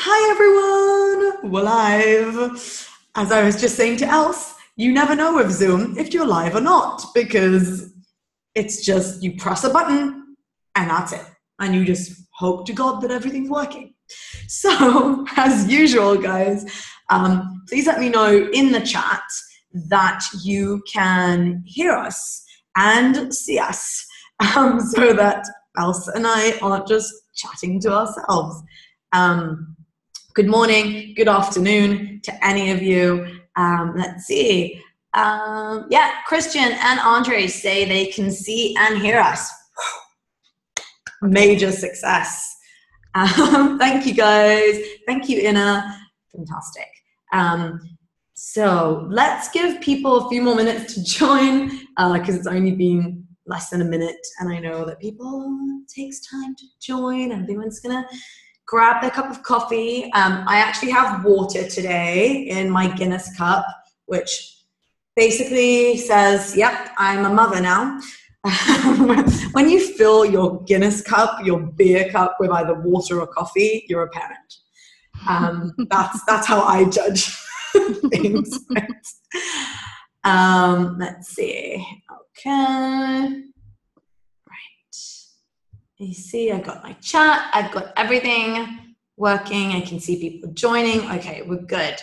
Hi everyone, we're live. As I was just saying to Els, you never know with Zoom if you're live or not, because it's just you press a button and that's it. And you just hope to God that everything's working. So as usual, guys, please let me know in the chat that you can hear us and see us, so that Els and I aren't just chatting to ourselves. Good morning, good afternoon to any of you. Let's see. Yeah, Christian and Andre say they can see and hear us. Major success. Thank you, guys. Thank you, Inna. Fantastic. So let's give people a few more minutes to join, because it's only been less than a minute, and I know that it takes time to join. Everyone's gonna grab their cup of coffee. I actually have water today in my Guinness cup, which basically says, yep, I'm a mother now. When you fill your Guinness cup, your beer cup, with either water or coffee, you're a parent. That's how I judge things. Let's see. Okay. You see, I've got my chat, I've got everything working, I can see people joining. Okay, we're good.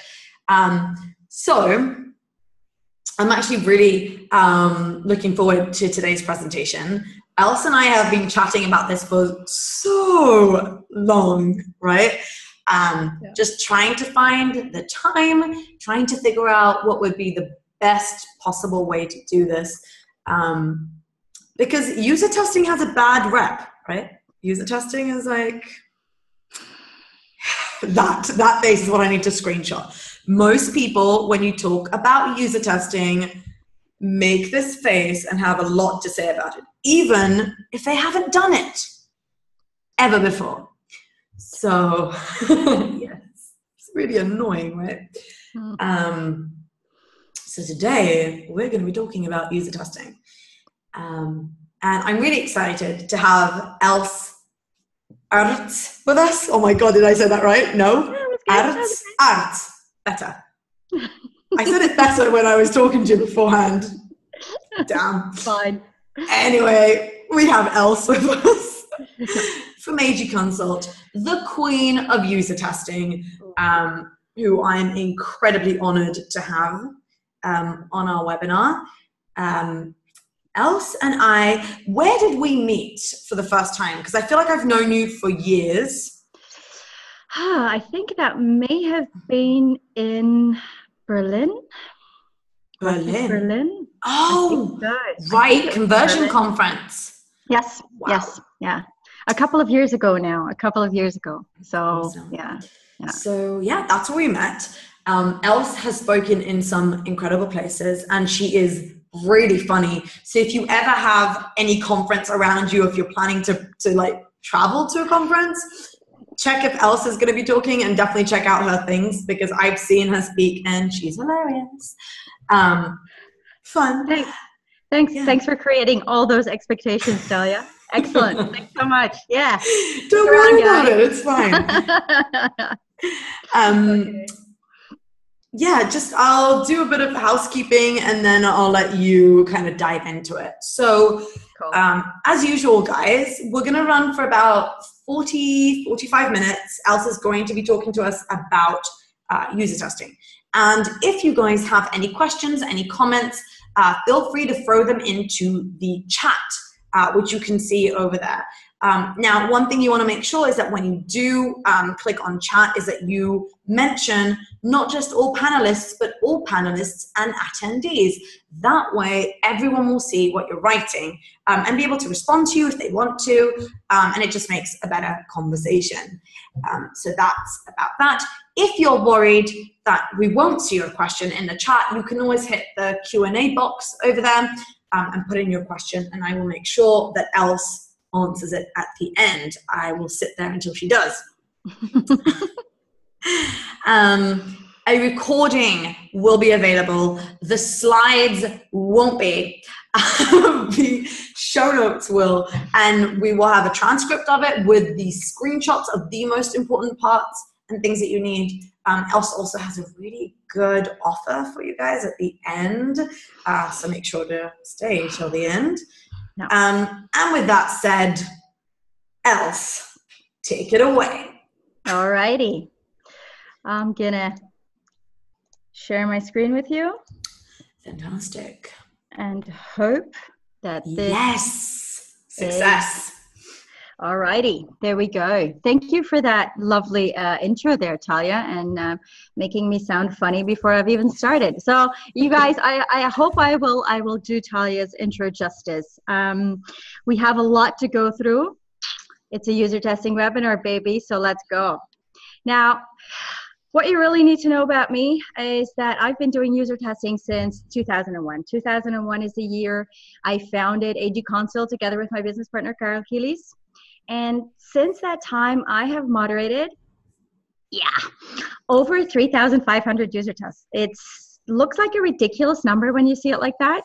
So I'm actually really looking forward to today's presentation. Els and I have been chatting about this for so long, right? Just trying to find the time, trying to figure out what would be the best possible way to do this. Because user testing has a bad rep. Right? User testing is like that face is what I need to screenshot. Most people, when you talk about user testing, make this face and have a lot to say about it, even if they haven't done it ever before. So yes, it's really annoying, right? So today we're going to be talking about user testing. And I'm really excited to have Els Aerts with us. Oh my God, did I say that right? No? Aerts. Better. I said it better when I was talking to you beforehand. Damn. Fine. Anyway, we have Els with us from AG Consult, the queen of user testing, who I'm incredibly honored to have on our webinar. Els and I, where did we meet for the first time? Because I feel like I've known you for years. I think that may have been in Berlin. Berlin? Oh, right, conversion conference. Yes, wow. Yes, yeah. A couple of years ago now, So, awesome. Yeah. So, yeah, that's where we met. Els has spoken in some incredible places, and she is really funny. So if you ever have any conference around you, if you're planning to like travel to a conference, check if Els is going to be talking, and definitely check out her things, because I've seen her speak and she's hilarious. Fun. Thanks for creating all those expectations, Talia. Excellent. Thanks so much. Yeah. Don't worry about it. It's fine. Okay. Yeah, I'll do a bit of housekeeping and then I'll let you kind of dive into it. So, cool. As usual, guys, we're going to run for about 45 minutes. Els is going to be talking to us about user testing. And if you guys have any questions, any comments, feel free to throw them into the chat, which you can see over there. Now, one thing you want to make sure is that when you do click on chat is that you mention not just all panelists, but all panelists and attendees. That way, everyone will see what you're writing and be able to respond to you if they want to, and it just makes a better conversation. So that's about that. If you're worried that we won't see your question in the chat, you can always hit the Q&A box over there and put in your question, and I will make sure that Els answers it at the end. I will sit there until she does. A recording will be available. The slides won't be. The show notes will, and we will have a transcript of it with the screenshots of the most important parts and things that you need. Els also has a really good offer for you guys at the end, so make sure to stay till the end. No. And with that said, Els, take it away. All righty. I'm gonna share my screen with you. Fantastic. And hope that this yes, success. All righty, there we go. Thank you for that lovely intro there, Talia, and making me sound funny before I've even started. So, you guys, I hope I will do Talia's intro justice. We have a lot to go through. It's a user testing webinar, baby. So let's go. Now, what you really need to know about me is that I've been doing user testing since 2001. 2001 is the year I founded AG Console together with my business partner, Carol Kilis. And since that time, I have moderated, over 3,500 user tests. It looks like a ridiculous number when you see it like that.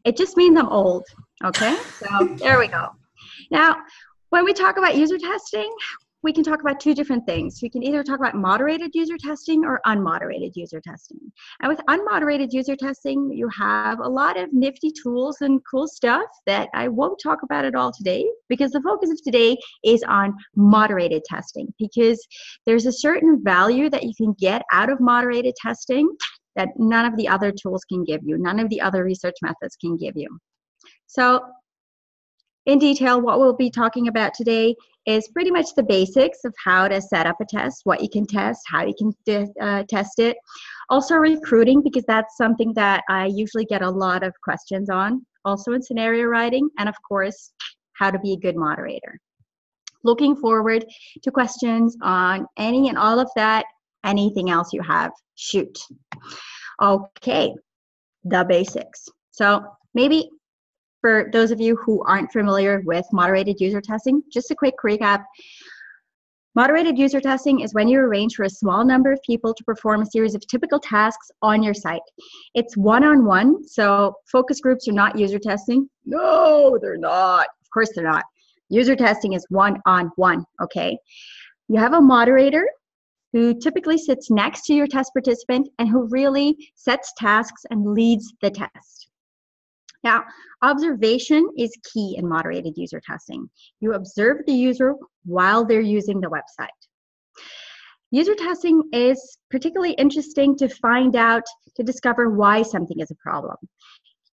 It just means I'm old, okay? So there we go. Now, when we talk about user testing, we can talk about two different things. We can either talk about moderated user testing or unmoderated user testing. And with unmoderated user testing, you have a lot of nifty tools and cool stuff that I won't talk about at all today, because the focus of today is on moderated testing, because there's a certain value that you can get out of moderated testing that none of the other tools can give you, none of the other research methods can give you. So in detail, what we'll be talking about today is pretty much the basics of how to set up a test, what you can test, how you can test it. Also recruiting, because that's something that I usually get a lot of questions on. Also in scenario writing, and of course, how to be a good moderator. Looking forward to questions on any and all of that, anything else you have, shoot. Okay, the basics. So maybe for those of you who aren't familiar with moderated user testing, just a quick recap. Moderated user testing is when you arrange for a small number of people to perform a series of typical tasks on your site. It's one-on-one, so focus groups are not user testing. No, they're not. Of course they're not. User testing is one-on-one, okay? You have a moderator who typically sits next to your test participant and who really sets tasks and leads the test. Now, observation is key in moderated user testing. You observe the user while they're using the website. User testing is particularly interesting to find out, to discover why something is a problem.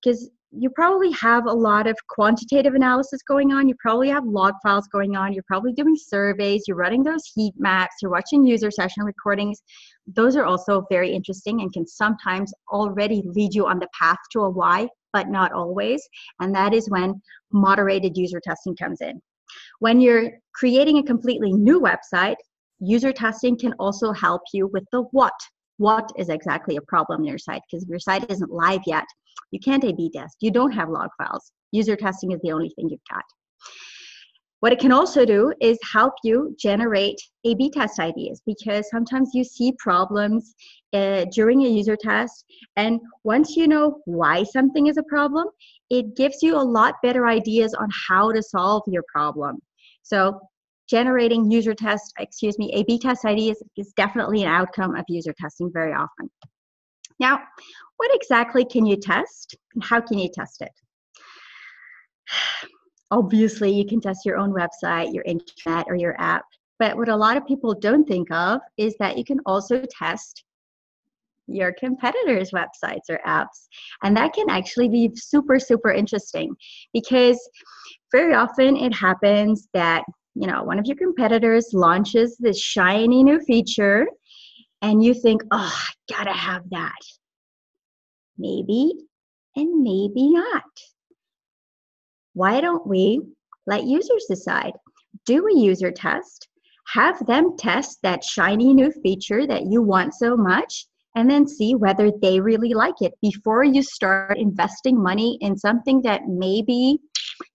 Because you probably have a lot of quantitative analysis going on, you probably have log files going on, you're probably doing surveys, you're running those heat maps, you're watching user session recordings. Those are also very interesting and can sometimes already lead you on the path to a why, but not always. And that is when moderated user testing comes in. When you're creating a completely new website, user testing can also help you with the what. What is exactly a problem in your site? Because if your site isn't live yet, you can't A/B test. You don't have log files. User testing is the only thing you've got. What it can also do is help you generate A/B test ideas, because sometimes you see problems during a user test, and once you know why something is a problem, it gives you a lot better ideas on how to solve your problem. So generating A/B test ideas is definitely an outcome of user testing very often. Now, what exactly can you test and how can you test it? Obviously, you can test your own website, your internet, or your app. But what a lot of people don't think of is that you can also test your competitors' websites or apps. And that can actually be super, super interesting, because very often it happens that, you know, one of your competitors launches this shiny new feature and you think, oh, I gotta have that. Maybe and maybe not. Why don't we let users decide? Do a user test, have them test that shiny new feature that you want so much, and then see whether they really like it before you start investing money in something that maybe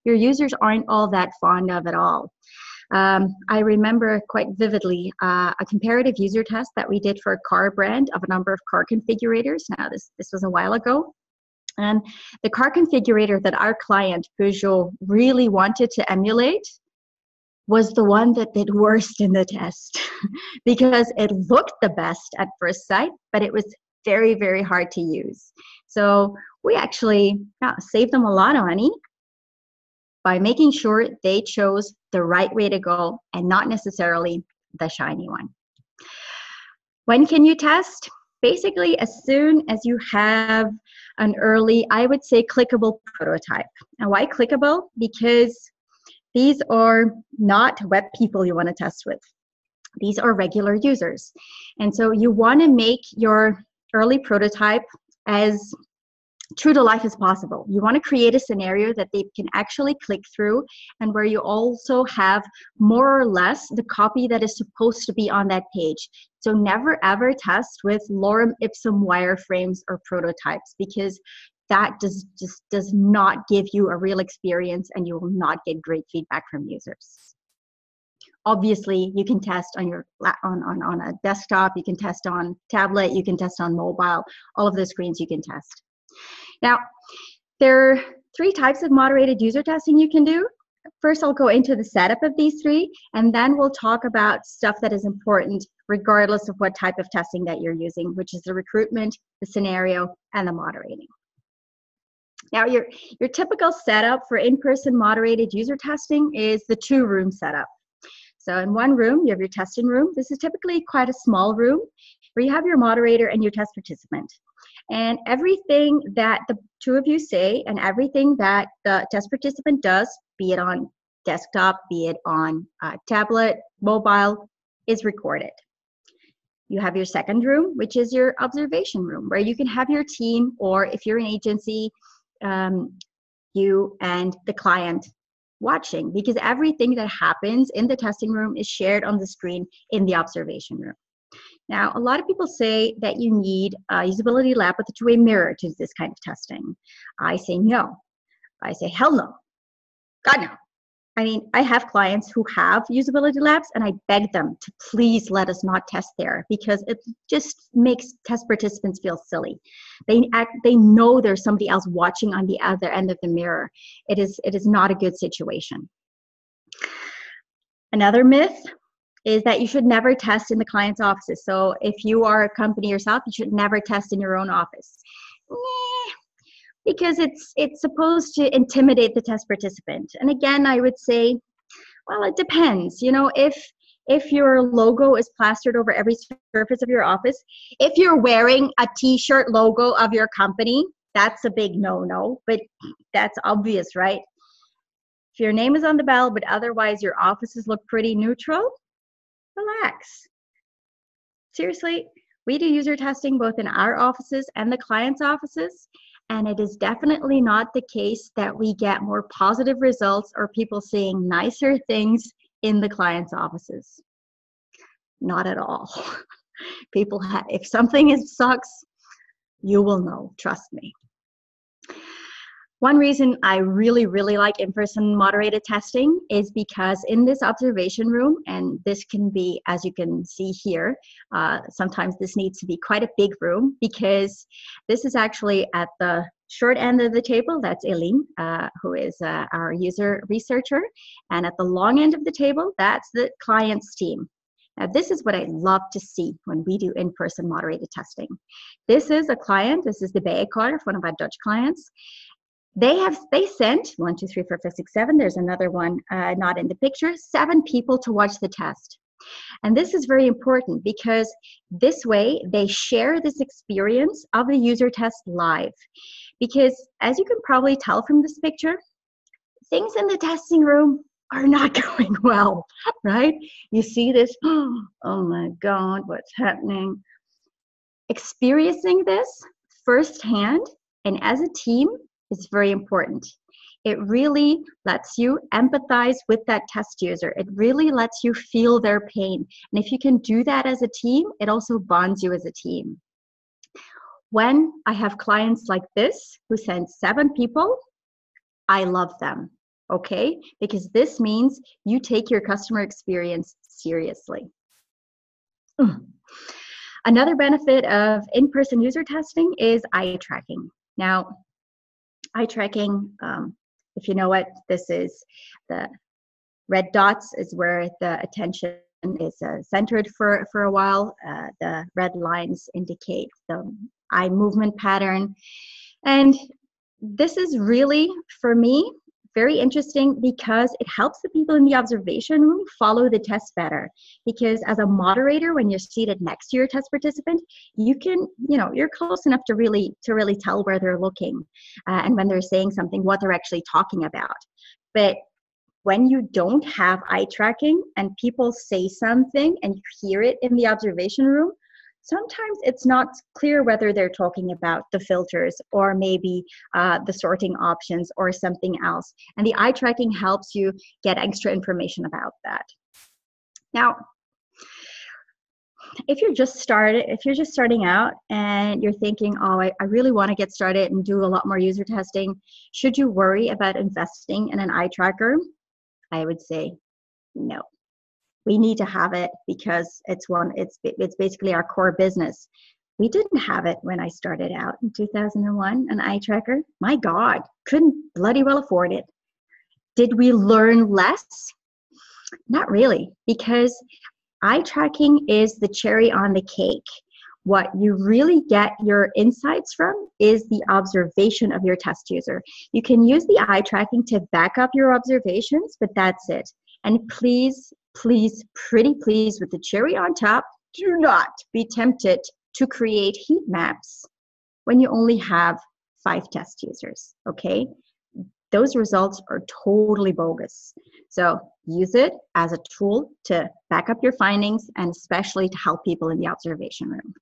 your users aren't all that fond of at all. I remember quite vividly a comparative user test that we did for a car brand of a number of car configurators. Now, this was a while ago. And the car configurator that our client, Peugeot, really wanted to emulate was the one that did worst in the test because it looked the best at first sight, but it was very, very hard to use. So we actually saved them a lot of money by making sure they chose the right way to go and not necessarily the shiny one. When can you test? Basically, as soon as you have an early, I would say, clickable prototype. And why clickable? Because these are not web people you want to test with. These are regular users. And so you want to make your early prototype as true to life as possible. You want to create a scenario that they can actually click through and where you also have more or less the copy that is supposed to be on that page. So never ever test with lorem ipsum wireframes or prototypes, because that just does not give you a real experience and you will not get great feedback from users. Obviously, you can test on your on a desktop, you can test on tablet, you can test on mobile, all of the screens you can test. Now, there are 3 types of moderated user testing you can do. First, I'll go into the setup of these 3, and then we'll talk about stuff that is important regardless of what type of testing that you're using, which is the recruitment, the scenario, and the moderating. Now, your typical setup for in-person moderated user testing is the 2-room setup. So in one room, you have your testing room. This is typically quite a small room where you have your moderator and your test participant. And everything that the 2 of you say and everything that the test participant does, be it on desktop, be it on tablet, mobile, is recorded. You have your second room, which is your observation room, where you can have your team, or if you're an agency, you and the client watching, because everything that happens in the testing room is shared on the screen in the observation room. Now, a lot of people say that you need a usability lab with a 2-way mirror to do this kind of testing. I say no. I say hell no. God no. I mean, I have clients who have usability labs, and I beg them to please let us not test there, because it just makes test participants feel silly. They know there's somebody else watching on the other end of the mirror. It is not a good situation. Another myth is that you should never test in the client's offices. So if you are a company yourself, you should never test in your own office. Because it's supposed to intimidate the test participant. And again, I would say, well, it depends. You know, if your logo is plastered over every surface of your office, if you're wearing a t-shirt logo of your company, that's a big no-no, but that's obvious, right? If your name is on the bell, but otherwise your offices look pretty neutral, relax. Seriously, we do user testing both in our offices and the client's offices, and it is definitely not the case that we get more positive results or people saying nicer things in the client's offices. Not at all. People if something sucks, you will know, trust me. One reason I really, really like in-person moderated testing is because in this observation room, and this can be, as you can see here, sometimes this needs to be quite a big room, because this is actually at the short end of the table, that's Eileen, who is our user researcher, and at the long end of the table, that's the client's team. Now, this is what I love to see when we do in-person moderated testing. This is a client, this is the Bijenkorf, one of our Dutch clients. They sent 1, 2, 3, 4, 5, 6, 7. There's another one not in the picture. 7 people to watch the test. And this is very important because this way they share this experience of the user test live. Because as you can probably tell from this picture, things in the testing room are not going well, right? You see this, oh my God, what's happening? Experiencing this firsthand and as a team is very important. It really lets you empathize with that test user. It really lets you feel their pain. And if you can do that as a team, it also bonds you as a team. When I have clients like this who send 7 people, I love them, okay? Because this means you take your customer experience seriously. Another benefit of in-person user testing is eye tracking. Now, eye tracking, if you know what, this is the Red dots is where the attention is centered for a while. The red lines indicate the eye movement pattern. And this is really, for me, very interesting because it helps the people in the observation room follow the test better. Because as a moderator, when you're seated next to your test participant, you can, you're close enough to really tell where they're looking and when they're saying something, what they're actually talking about. But when you don't have eye tracking and people say something and you hear it in the observation room, sometimes it's not clear whether they're talking about the filters or maybe the sorting options or something else. And the eye tracking helps you get extra information about that. Now, if you're just starting out and you're thinking, oh, I really want to get started and do a lot more user testing, should you worry about investing in an eye tracker? I would say no. We need to have it because it's basically our core business. We didn't have it when I started out in 2001, an eye tracker. My God, couldn't bloody well afford it. Did we learn less? Not really, because eye tracking is the cherry on the cake. What you really get your insights from is the observation of your test user. You can use the eye tracking to back up your observations, but that's it. And please, pretty please, with the cherry on top, do not be tempted to create heat maps when you only have 5 test users, okay? Those results are totally bogus. So use it as a tool to back up your findings and especially to help people in the observation room.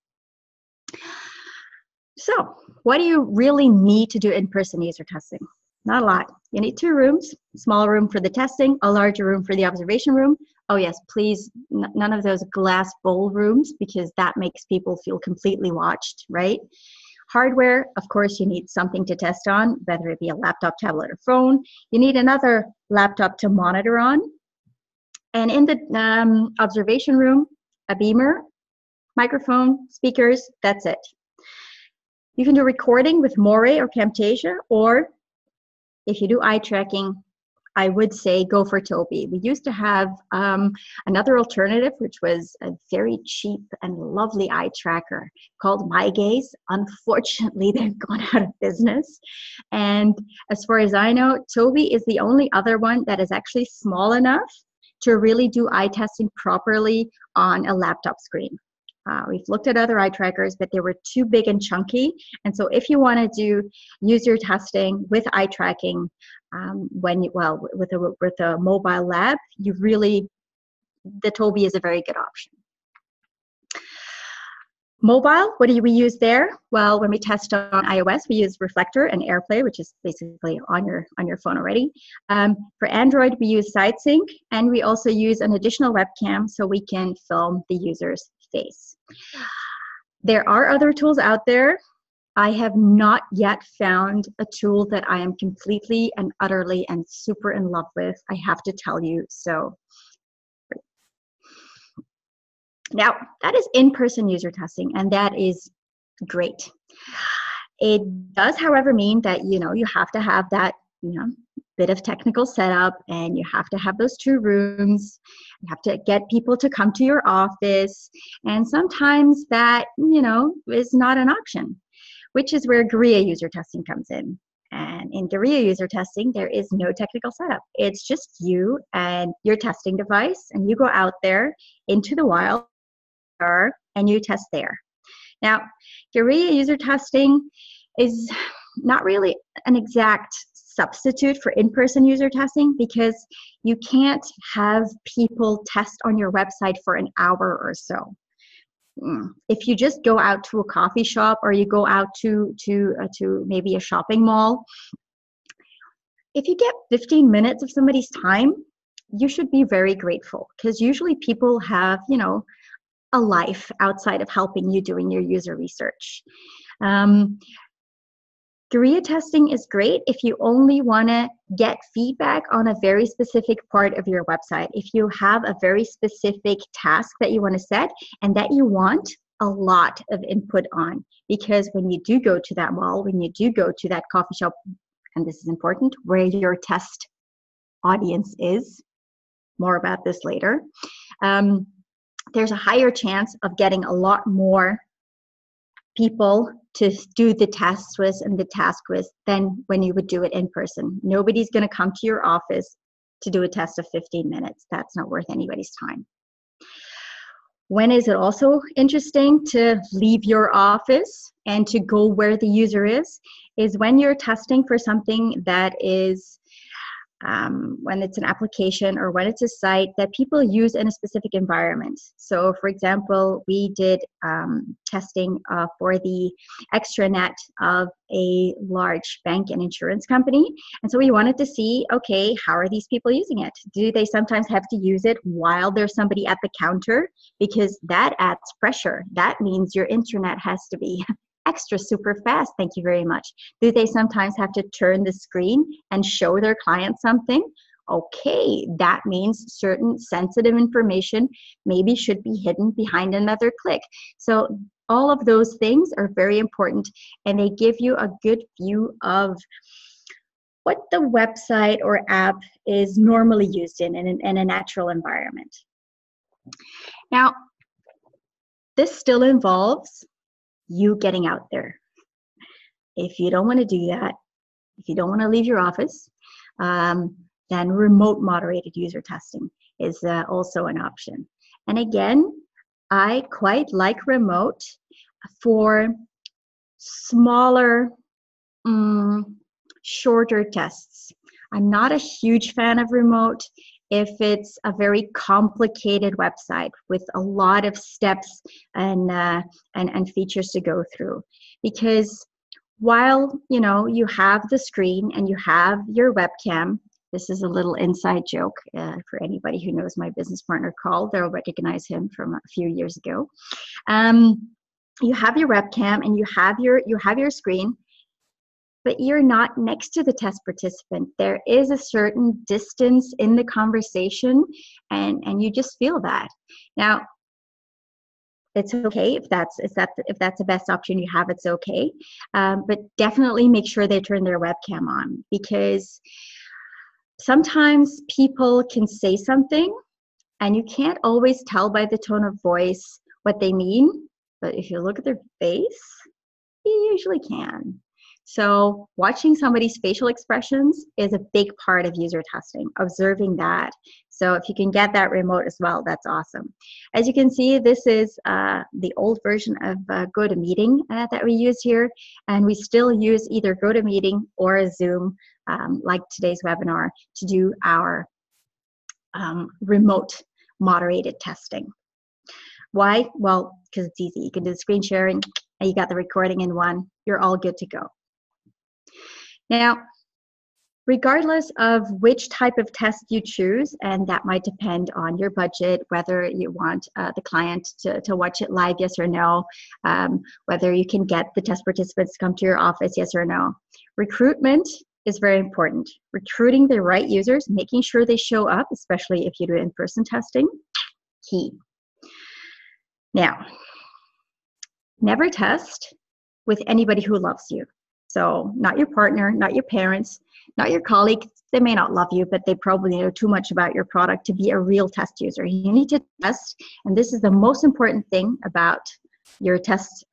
So what do you really need to do in-person user testing? Not a lot. You need 2 rooms, a small room for the testing, a larger room for the observation room. Oh yes, please, none of those glass bowl rooms because that makes people feel completely watched, right? Hardware, of course, you need something to test on, whether it be a laptop, tablet, or phone. You need another laptop to monitor on. And in the observation room, a beamer, microphone, speakers, that's it. You can do recording with Moray or Camtasia, or if you do eye tracking, I would say go for Tobii. We used to have another alternative, which was a very cheap and lovely eye tracker called MyGaze. Unfortunately, they've gone out of business. And as far as I know, Tobii is the only other one that is actually small enough to really do eye testing properly on a laptop screen. We've looked at other eye trackers, but they were too big and chunky. And so if you want to do user testing with eye tracking, with a mobile lab, the Tobii is a very good option. Mobile, what do we use there? Well, when we test on iOS, we use Reflector and AirPlay, which is basically on your phone already. For Android, we use SideSync, and we also use an additional webcam so we can film the user's face. There are other tools out there. I have not yet found a tool that I am completely and utterly and super in love with, I have to tell you. So now that is in-person user testing, and that is great. It does, however, mean that you have to have that bit of technical setup, and you have to have those 2 rooms. You have to get people to come to your office, and sometimes that is not an option, which is where guerrilla user testing comes in. And in guerrilla user testing, there is no technical setup. It's just you and your testing device, and you go out there into the wild and you test there. Now, guerrilla user testing is not really an exact substitute for in-person user testing because you can't have people test on your website for an hour or so. If you just go out to a coffee shop or you go out to maybe a shopping mall, if you get 15 minutes of somebody's time, you should be very grateful because usually people have, a life outside of helping you doing your user research. Guerrilla testing is great if you only want to get feedback on a very specific part of your website. If you have a very specific task that you want to set and that you want a lot of input on, because when you do go to that mall, when you do go to that coffee shop, and this is important, where your test audience is, more about this later, there's a higher chance of getting a lot more people to do the tests with and the task with than when you would do it in person. Nobody's going to come to your office to do a test of 15 minutes. That's not worth anybody's time. When is it also interesting to leave your office and to go where the user is when you're testing for something that is when it's an application or when it's a site that people use in a specific environment. So for example, we did testing for the extranet of a large bank and insurance company. And so we wanted to see, okay, how are these people using it? Do they sometimes have to use it while there's somebody at the counter? Because that adds pressure. That means your intranet has to be extra super fast. Thank you very much. Do they sometimes have to turn the screen and show their client something? Okay, that means certain sensitive information maybe should be hidden behind another click. So all of those things are very important, and they give you a good view of what the website or app is normally used in a natural environment. Now, this still involves you getting out there. If you don't want to do that, if you don't want to leave your office, then remote moderated user testing is also an option. And again, I quite like remote for smaller, shorter tests. I'm not a huge fan of remote if it's a very complicated website with a lot of steps and features to go through. Because while you have the screen and you have your webcam, this is a little inside joke for anybody who knows my business partner Carl, they'll recognize him from a few years ago. You have your webcam and you have your screen, but you're not next to the test participant. There is a certain distance in the conversation, and you just feel that. Now, it's okay if that's the best option you have. It's okay, but definitely make sure they turn their webcam on, because sometimes people can say something, and you can't always tell by the tone of voice what they mean. But if you look at their face, you usually can. So watching somebody's facial expressions is a big part of user testing, observing that. So if you can get that remote as well, that's awesome. As you can see, this is the old version of GoToMeeting that we use here. And we still use either GoToMeeting or Zoom, like today's webinar, to do our remote moderated testing. Why? Well, because it's easy. You can do the screen sharing and you got the recording in one. You're all good to go. Now, regardless of which type of test you choose, and that might depend on your budget, whether you want the client to watch it live, yes or no, whether you can get the test participants to come to your office, yes or no. Recruitment is very important. Recruiting the right users, making sure they show up, especially if you do in-person testing, key. Now, never test with anybody who loves you. So not your partner, not your parents, not your colleagues. They may not love you, but they probably know too much about your product to be a real test user. You need to test, and this is the most important thing about your test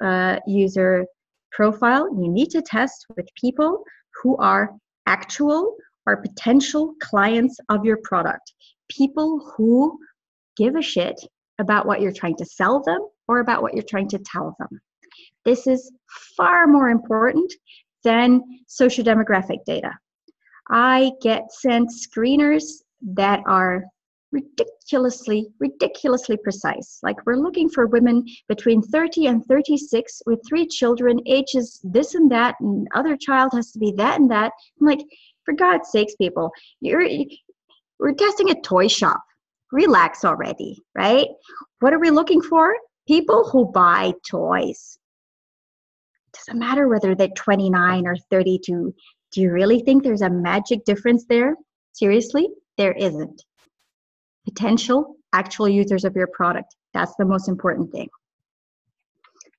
user profile. You need to test with people who are actual or potential clients of your product. People who give a shit about what you're trying to sell them or about what you're trying to tell them. This is far more important than social demographic data. I get sent screeners that are ridiculously precise. Like, we're looking for women between 30 and 36 with 3 children, ages this and that, and other child has to be that and that. I'm like, for God's sakes, people, we're testing a toy shop. Relax already, right? What are we looking for? People who buy toys. Doesn't matter whether they're 29 or 32. Do you really think there's a magic difference there? Seriously, there isn't. Potential, actual users of your product. That's the most important thing.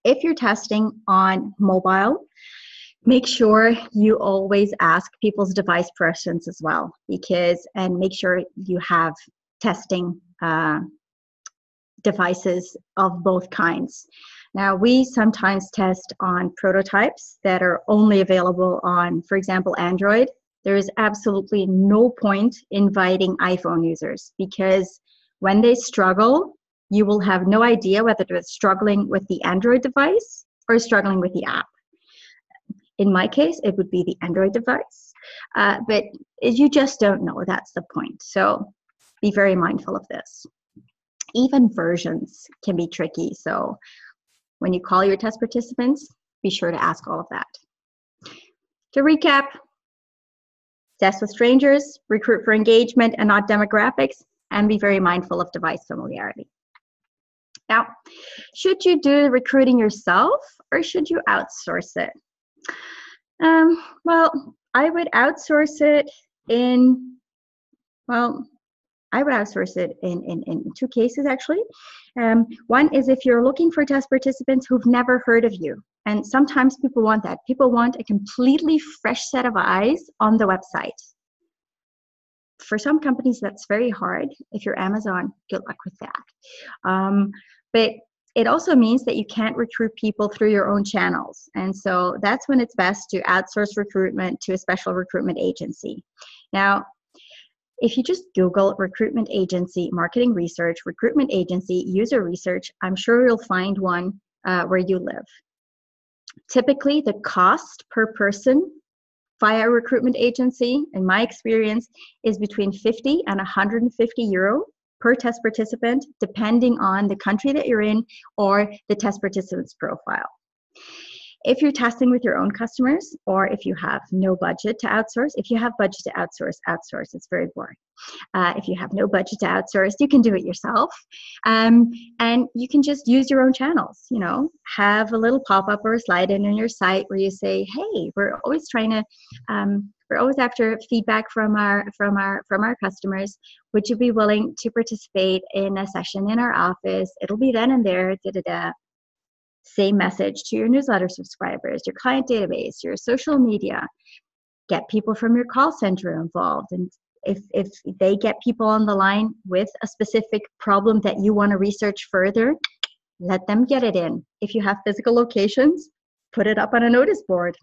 If you're testing on mobile, make sure you always ask people's device preference as well, and make sure you have testing devices of both kinds. Now, we sometimes test on prototypes that are only available on, for example, Android. There is absolutely no point inviting iPhone users, because when they struggle, you will have no idea whether they're struggling with the Android device or struggling with the app. In my case, it would be the Android device, but you just don't know. That's the point. So be very mindful of this. Even versions can be tricky. So when you call your test participants, be sure to ask all of that. To recap, test with strangers, recruit for engagement and not demographics, and be very mindful of device familiarity. Now, should you do the recruiting yourself or should you outsource it? Well, I would outsource it in two cases, actually. One is if you're looking for test participants who've never heard of you. And sometimes people want that. People want a completely fresh set of eyes on the website. For some companies, that's very hard. If you're Amazon, good luck with that. But it also means that you can't recruit people through your own channels. And so that's when it's best to outsource recruitment to a special recruitment agency. Now, if you just Google recruitment agency, marketing research, recruitment agency, user research, I'm sure you'll find one where you live. Typically, the cost per person via a recruitment agency, in my experience, is between 50 and 150 euro per test participant, depending on the country that you're in or the test participant's profile. If you're testing with your own customers, or if you have no budget to outsource, if you have budget to outsource, it's very boring. If you have no budget to outsource, you can do it yourself. And you can just use your own channels, have a little pop-up or a slide in on your site where you say, hey, we're always after feedback from our customers. Would you be willing to participate in a session in our office? It'll be then and there, Same message to your newsletter subscribers, your client database, your social media. Get people from your call center involved. And if they get people on the line with a specific problem that you want to research further, let them get it in. If you have physical locations, put it up on a notice board.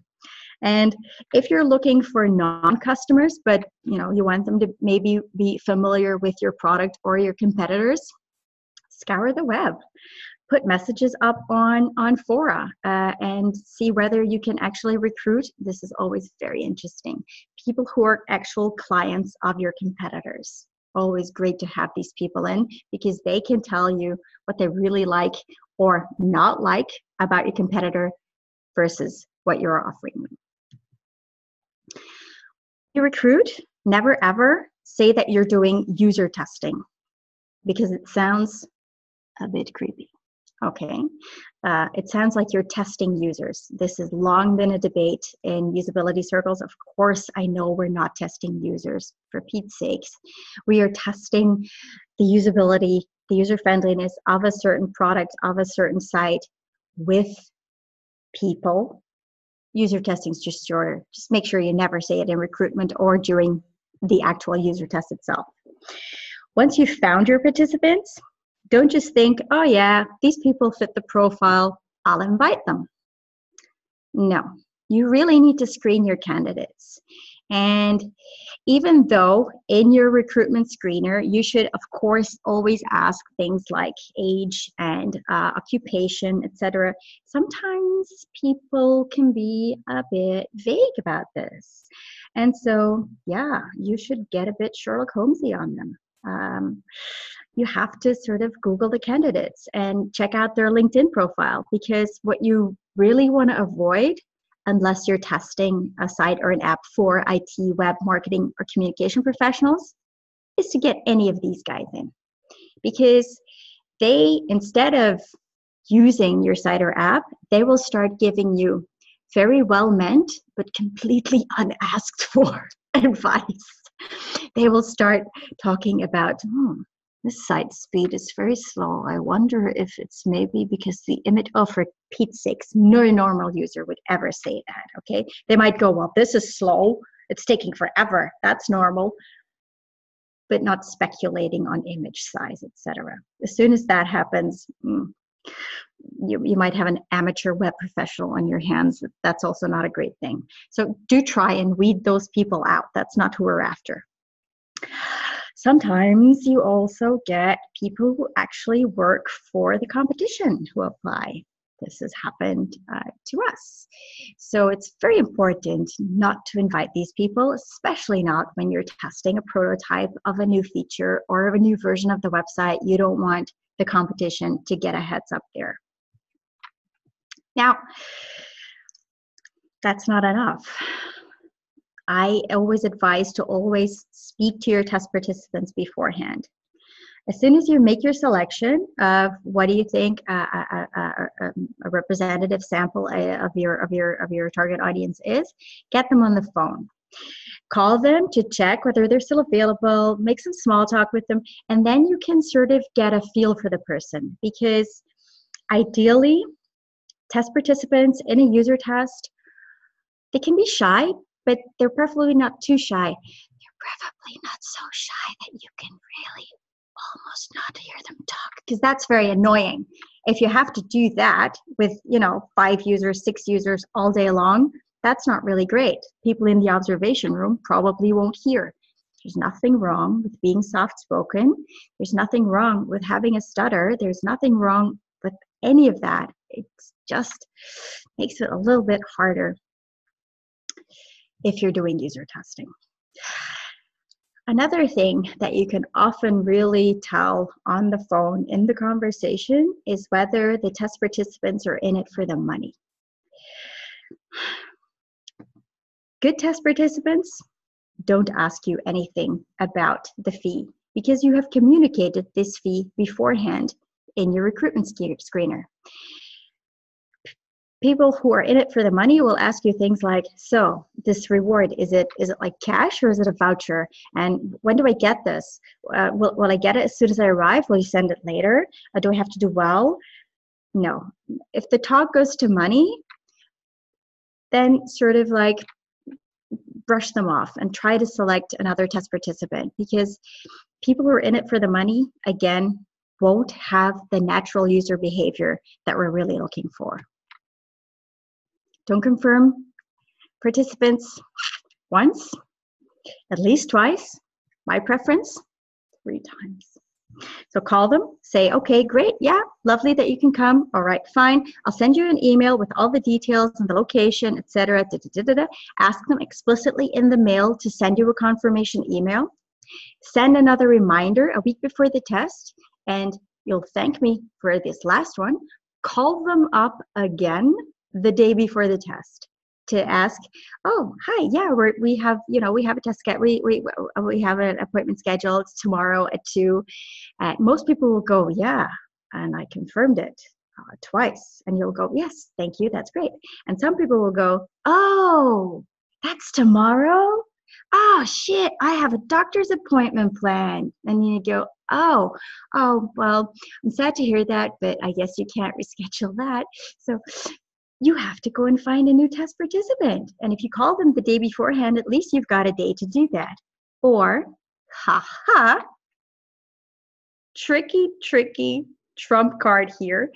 And if you're looking for non-customers, but you want them to maybe be familiar with your product or your competitors, scour the web. Put messages up on fora and see whether you can actually recruit. This is always very interesting. People who are actual clients of your competitors. Always great to have these people in, because they can tell you what they really like or not like about your competitor versus what you're offering them. You recruit, never ever say that you're doing user testing, because it sounds a bit creepy. Okay, it sounds like you're testing users. This has long been a debate in usability circles. Of course, I know we're not testing users, for Pete's sakes. We are testing the usability, the user friendliness of a certain product, of a certain site with people. User testing is just shorter. Just make sure you never say it in recruitment or during the actual user test itself. Once you've found your participants, don't just think, oh yeah, these people fit the profile, I'll invite them. No, you really need to screen your candidates. And even though in your recruitment screener, you should, of course, always ask things like age and occupation, etc. Sometimes people can be a bit vague about this. And so, yeah, you should get a bit Sherlock Holmesy on them. You have to sort of Google the candidates and check out their LinkedIn profile, because what you really want to avoid, unless you're testing a site or an app for IT, web marketing, or communication professionals, is to get any of these guys in. Because they, instead of using your site or app, they will start giving you very well meant but completely unasked for advice. They will start talking about, this site speed is very slow. I wonder if it's maybe because the image, oh, for Pete's sakes, no normal user would ever say that, okay? They might go, well, this is slow. It's taking forever. That's normal. but not speculating on image size, etc. As soon as that happens, you might have an amateur web professional on your hands. That's also not a great thing. So do try and weed those people out. That's not who we're after. Sometimes you also get people who actually work for the competition who apply. This has happened to us. So it's very important not to invite these people, especially not when you're testing a prototype of a new feature or of a new version of the website. You don't want the competition to get a heads up there. Now, that's not enough. I always advise to always speak to your test participants beforehand. As soon as you make your selection of what do you think a representative sample of your target audience is, get them on the phone. Call them to check whether they're still available, make some small talk with them, and then you can sort of get a feel for the person. Because ideally, test participants in a user test, they can be shy, but they're preferably not too shy. They're preferably not so shy that you can really almost not hear them talk, because that's very annoying. If you have to do that with 5 users, 6 users all day long, that's not really great. People in the observation room probably won't hear. There's nothing wrong with being soft-spoken. There's nothing wrong with having a stutter. There's nothing wrong with any of that. It just makes it a little bit harder if you're doing user testing. Another thing that you can often really tell on the phone in the conversation is whether the test participants are in it for the money. Good test participants don't ask you anything about the fee because you have communicated this fee beforehand in your recruitment screener. People who are in it for the money will ask you things like, so this reward, is it like cash or is it a voucher? And when do I get this? Will I get it as soon as I arrive? Will you send it later? Do I have to do well? No. If the talk goes to money, then sort of like brush them off and try to select another test participant, because people who are in it for the money, again, won't have the natural user behavior that we're really looking for. Don't confirm participants once, at least twice. My preference, 3 times. So call them, say, okay, great, yeah, lovely that you can come. All right, fine. I'll send you an email with all the details and the location, etc. Ask them explicitly in the mail to send you a confirmation email. Send another reminder a week before the test, and you'll thank me for this last one. Call them up again the day before the test to ask, oh, hi, yeah, we have a test we have an appointment scheduled tomorrow at 2. Most people will go, yeah, and I confirmed it twice, and you'll go, yes, thank you, that's great. And some people will go, oh, that's tomorrow? Oh shit, I have a doctor's appointment planned. And you go, oh, well, I'm sad to hear that, but I guess you can't reschedule that. So you have to go and find a new test participant. And if you call them the day beforehand, at least you've got a day to do that. Or, tricky trump card here.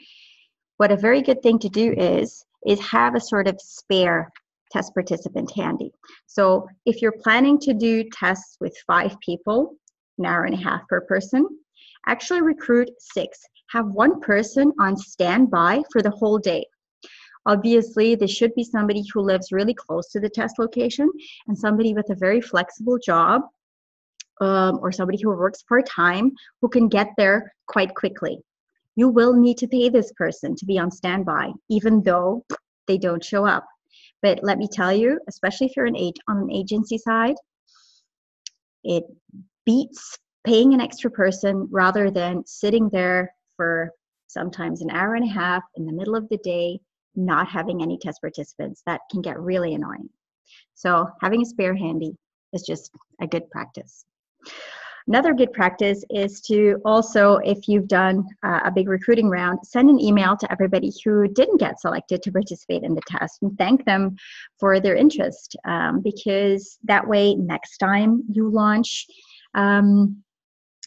What a very good thing to do is have a sort of spare test participant handy. So if you're planning to do tests with 5 people, an hour and a half per person, actually recruit 6. Have 1 person on standby for the whole day. Obviously, there should be somebody who lives really close to the test location and somebody with a very flexible job or somebody who works part-time who can get there quite quickly. You will need to pay this person to be on standby, even though they don't show up. But let me tell you, especially if you're on an agency side, it beats paying an extra person rather than sitting there for sometimes an hour and a half in the middle of the day, not having any test participants. That can get really annoying. So having a spare handy is just a good practice. Another good practice is to also, if you've done a big recruiting round, send an email to everybody who didn't get selected to participate in the test and thank them for their interest, because that way next time you launch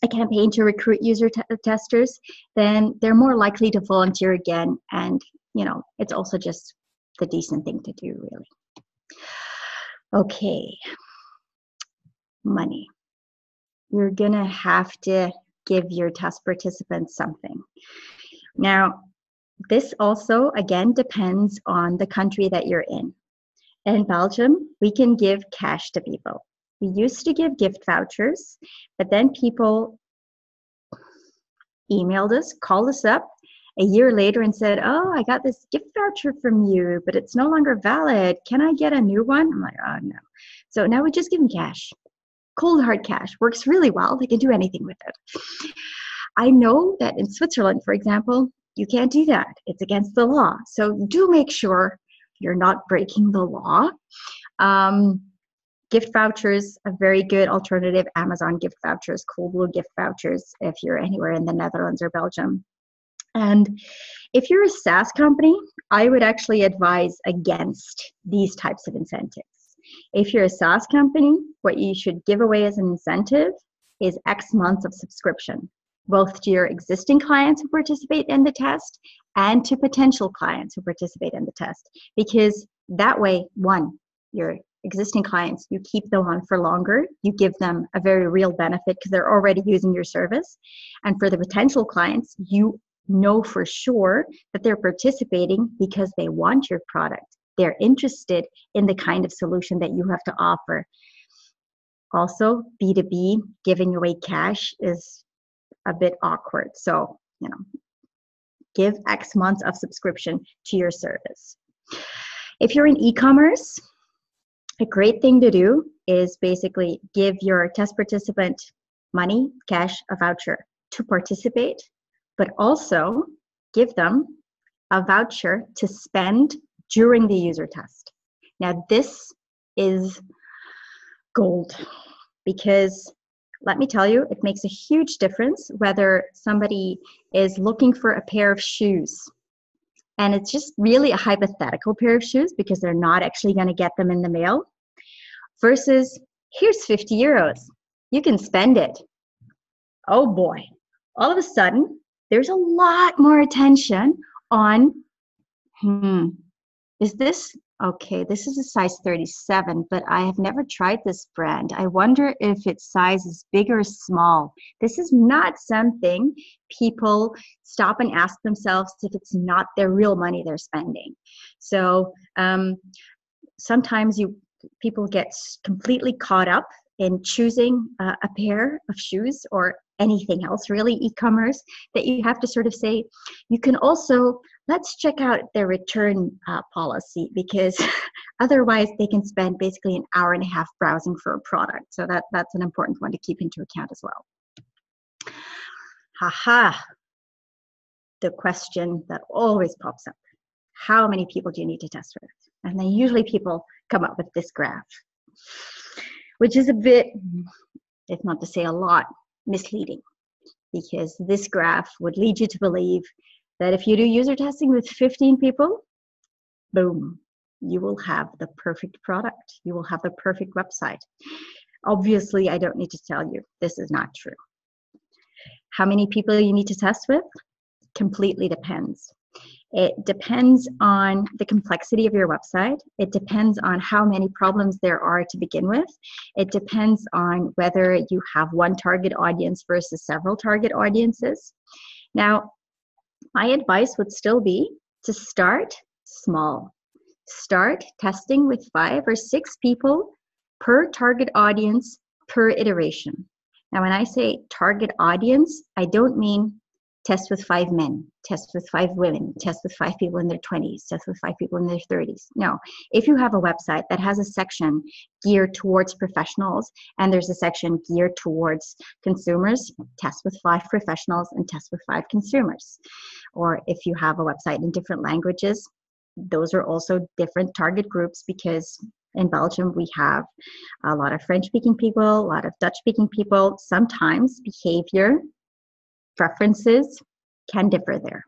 a campaign to recruit user testers, then they're more likely to volunteer again. And, you know, it's also just the decent thing to do, really. Okay, money. You're gonna have to give your test participants something. Now, this also, again, depends on the country that you're in. In Belgium, we can give cash to people. We used to give gift vouchers, but then people emailed us, called us up a year later and said, oh, I got this gift voucher from you, but it's no longer valid. Can I get a new one? I'm like, oh, no. So now we just give them cash. Cold hard cash works really well. They can do anything with it. I know that in Switzerland, for example, you can't do that. It's against the law. So do make sure you're not breaking the law. Gift vouchers, a very good alternative. Amazon gift vouchers, Coolblue gift vouchers, if you're anywhere in the Netherlands or Belgium. And if you're a SaaS company, I would actually advise against these types of incentives. If you're a SaaS company, what you should give away as an incentive is X months of subscription, both to your existing clients who participate in the test and to potential clients who participate in the test. Because that way, one, your existing clients, you keep them on for longer. You give them a very real benefit because they're already using your service. And for the potential clients, you know for sure that they're participating because they want your product. They're interested in the kind of solution that you have to offer. Also, B2B, giving away cash is a bit awkward. So, you know, give X months of subscription to your service. If you're in e-commerce, a great thing to do is basically give your test participant money, cash, a voucher to participate, but also give them a voucher to spend during the user test. Now, this is gold because let me tell you, it makes a huge difference whether somebody is looking for a pair of shoes and it's just really a hypothetical pair of shoes because they're not actually going to get them in the mail versus here's 50 euros. You can spend it. Oh boy. All of a sudden, there's a lot more attention on, is this, okay, this is a size 37, but I have never tried this brand. I wonder if its size is big or small. This is not something people stop and ask themselves if it's not their real money they're spending. So sometimes people get completely caught up in choosing a pair of shoes or anything else, really, e-commerce, that you have to sort of say, you can also, let's check out their return policy because otherwise they can spend basically an hour and a half browsing for a product. So that's an important one to keep into account as well. The question that always pops up, how many people do you need to test with? And then usually people come up with this graph, which is a bit, if not to say a lot, misleading, because this graph would lead you to believe that if you do user testing with 15 people, boom, you will have the perfect product. You will have the perfect website. Obviously, I don't need to tell you, this is not true. How many people you need to test with? Completely depends. It depends on the complexity of your website. It depends on how many problems there are to begin with. It depends on whether you have one target audience versus several target audiences. Now, my advice would still be to start small. Start testing with 5 or 6 people per target audience per iteration. Now, when I say target audience, I don't mean test with 5 men, test with 5 women, test with 5 people in their 20s, test with 5 people in their 30s. No, if you have a website that has a section geared towards professionals and there's a section geared towards consumers, test with 5 professionals and test with 5 consumers. Or if you have a website in different languages, those are also different target groups because in Belgium we have a lot of French-speaking people, a lot of Dutch-speaking people. Sometimes behavior preferences can differ there.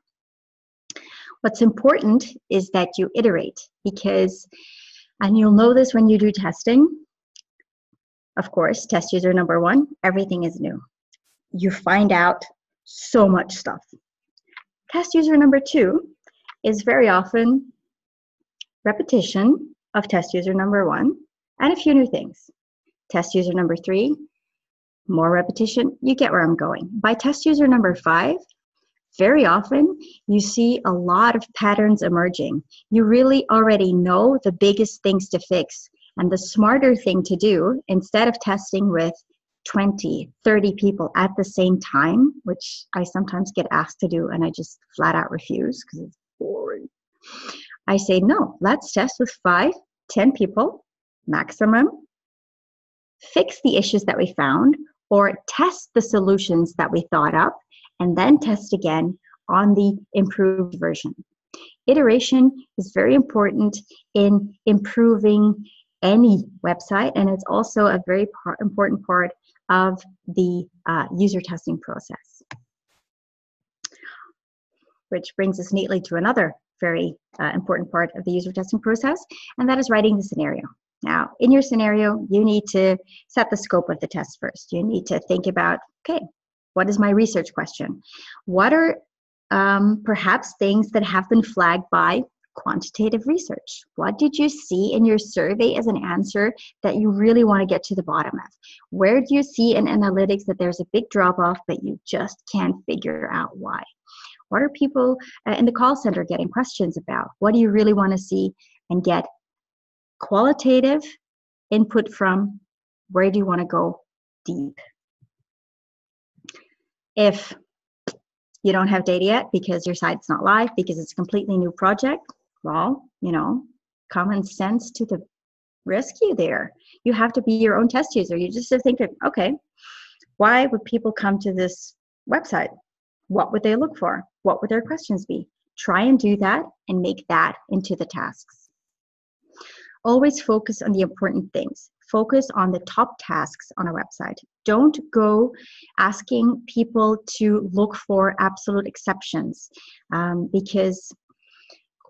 What's important is that you iterate because, and you'll know this when you do testing, of course, test user number 1, everything is new. you find out so much stuff. Test user number 2 is very often repetition of test user number 1 and a few new things. Test user number 3, more repetition. You get where I'm going. By test user number 5, very often you see a lot of patterns emerging. You really already know the biggest things to fix, and the smarter thing to do, instead of testing with 20, 30 people at the same time, which I sometimes get asked to do and I just flat out refuse because it's boring. I say, no, let's test with 5, 10 people maximum, fix the issues that we found, or test the solutions that we thought up, and then test again on the improved version. Iteration is very important in improving any website, and it's also a very important part of the user testing process. Which brings us neatly to another very important part of the user testing process, and that is writing the scenario. Now, in your scenario, you need to set the scope of the test first. You need to think about, okay, what is my research question? What are perhaps things that have been flagged by quantitative research? What did you see in your survey as an answer that you really want to get to the bottom of? Where do you see in analytics that there's a big drop-off but you just can't figure out why? What are people in the call center getting questions about? What do you really want to see and get qualitative input from? Where do you want to go deep? If you don't have data yet because your site's not live, because it's a completely new project, well, common sense to the rescue there. You have to be your own test user. You just have to think, okay, why would people come to this website? What would they look for? What would their questions be? Try and do that and make that into the tasks. Always focus on the important things. Focus on the top tasks on a website. Don't go asking people to look for absolute exceptions because,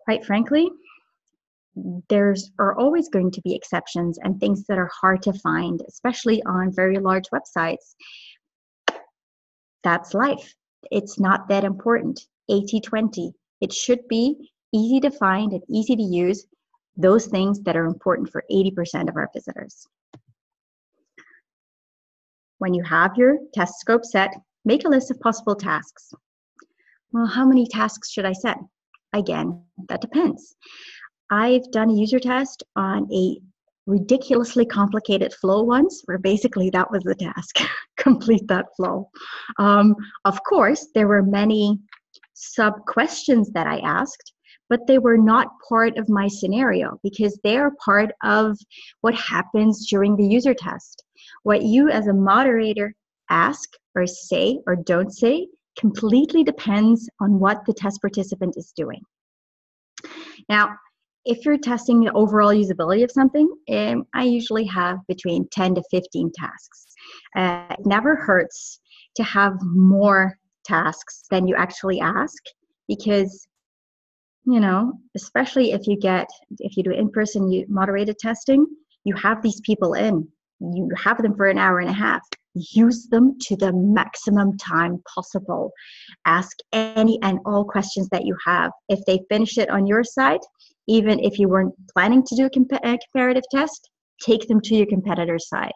quite frankly, are always going to be exceptions and things that are hard to find, especially on very large websites. That's life. It's not that important. 80-20. It should be easy to find and easy to use those things that are important for 80% of our visitors. When you have your test scope set, make a list of possible tasks. Well, how many tasks should I set? Again, that depends. I've done a user test on a ridiculously complicated flow once, where basically that was the task, complete that flow. Of course, there were many sub-questions that I asked, but they were not part of my scenario because they are part of what happens during the user test. What you as a moderator ask or say or don't say completely depends on what the test participant is doing. Now, if you're testing the overall usability of something, I usually have between 10 to 15 tasks. It never hurts to have more tasks than you actually ask because, especially if you do in-person moderated testing, you have these people in, you have them for an hour and a half. Use them to the maximum time possible. Ask any and all questions that you have. If they finish it on your site, even if you weren't planning to do a comparative test, take them to your competitor's site.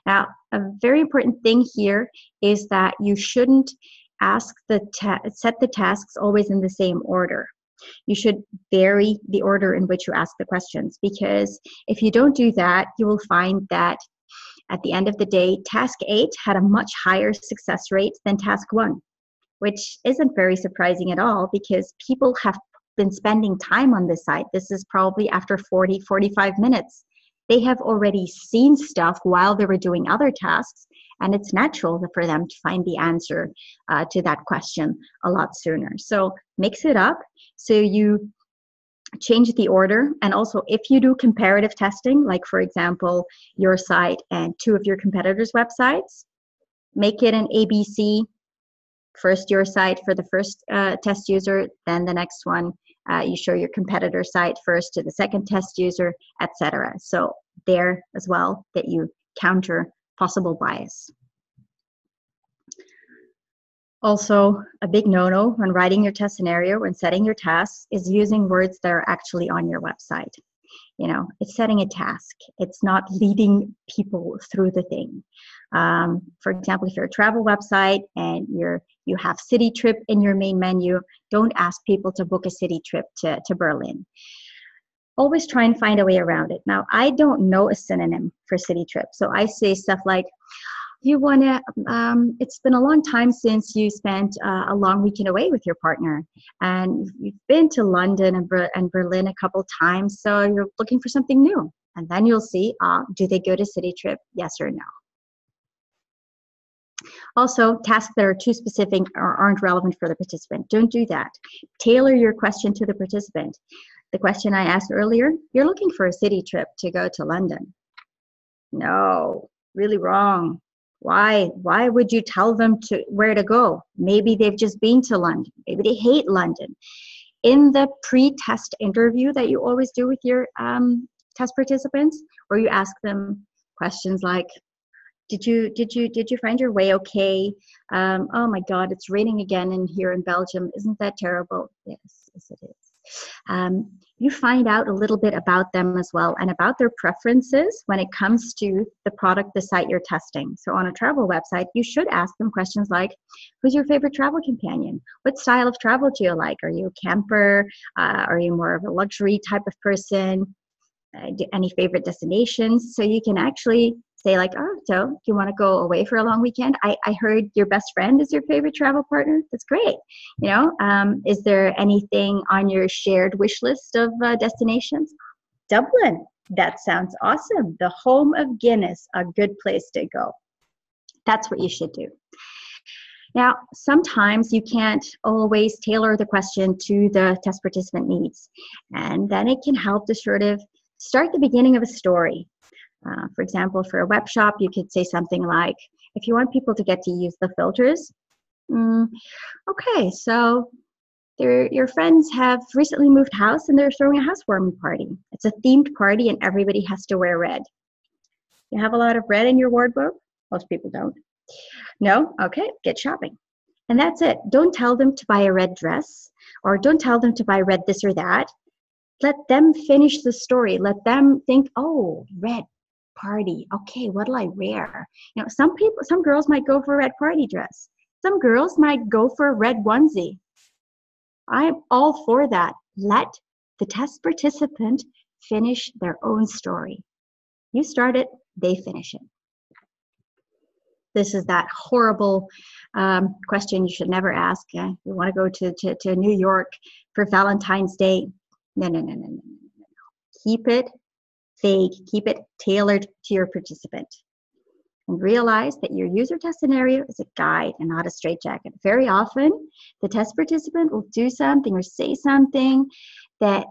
Now, a very important thing here is that you shouldn't set the tasks always in the same order. You should vary the order in which you ask the questions, because if you don't do that, you will find that at the end of the day, task 8 had a much higher success rate than task 1, which isn't very surprising at all because people have been spending time on this site. This is probably after 40, 45 minutes. They have already seen stuff while they were doing other tasks, and it's natural for them to find the answer to that question a lot sooner. So mix it up so you change the order. And also, if you do comparative testing, like for example, your site and 2 of your competitors' websites, make it an ABC. First your site for the first test user, then the next one. You show your competitor site first to the second test user, etc. So there as well that you counter possible bias. Also, a big no-no when writing your test scenario and setting your tasks is using words that are actually on your website. It's setting a task. It's not leading people through the thing. For example, if you're a travel website and you have city trip in your main menu, don't ask people to book a city trip to Berlin. Always try and find a way around it. Now, I don't know a synonym for city trip, so I say stuff like, it's been a long time since you spent a long weekend away with your partner, and you've been to London and Berlin a couple times, so you're looking for something new. And then you'll see, do they go to city trip? Yes or no. Also, tasks that are too specific or aren't relevant for the participant. Don't do that. Tailor your question to the participant. The question I asked earlier, you're looking for a city trip to go to London. No, really wrong. Why would you tell them where to go? Maybe they've just been to London. Maybe they hate London. In the pre-test interview that you always do with your test participants, where you ask them questions like, did you find your way okay? Oh my God, it's raining again here in Belgium. Isn't that terrible? Yes, it is. You find out a little bit about them as well and about their preferences when it comes to the product, the site you're testing. So on a travel website, you should ask them questions like, who's your favorite travel companion? What style of travel do you like? Are you a camper? Are you more of a luxury type of person? Any favorite destinations? So you can actually say like, so do you want to go away for a long weekend? I heard your best friend is your favorite travel partner. That's great. Is there anything on your shared wish list of destinations? Dublin. That sounds awesome. The home of Guinness, a good place to go. That's what you should do. Now, sometimes you can't always tailor the question to the test participant needs. And then it can help to sort of start the beginning of a story. For example, for a web shop, you could say something like, if you want people to get to use the filters, okay, so your friends have recently moved house and they're throwing a housewarming party. It's a themed party and everybody has to wear red. You have a lot of red in your wardrobe? Most people don't. No? Okay, get shopping. And that's it. Don't tell them to buy a red dress, or don't tell them to buy red this or that. Let them finish the story. Let them think, oh, red party. Okay, what'll I wear? Some girls might go for a red party dress. Some girls might go for a red onesie. I'm all for that. Let the test participant finish their own story. You start it, they finish it. This is that horrible question you should never ask. You want to go to New York for Valentine's Day. No. Keep it vague. Keep it tailored to your participant. And realize that your user test scenario is a guide and not a straitjacket. Very often, the test participant will do something or say something that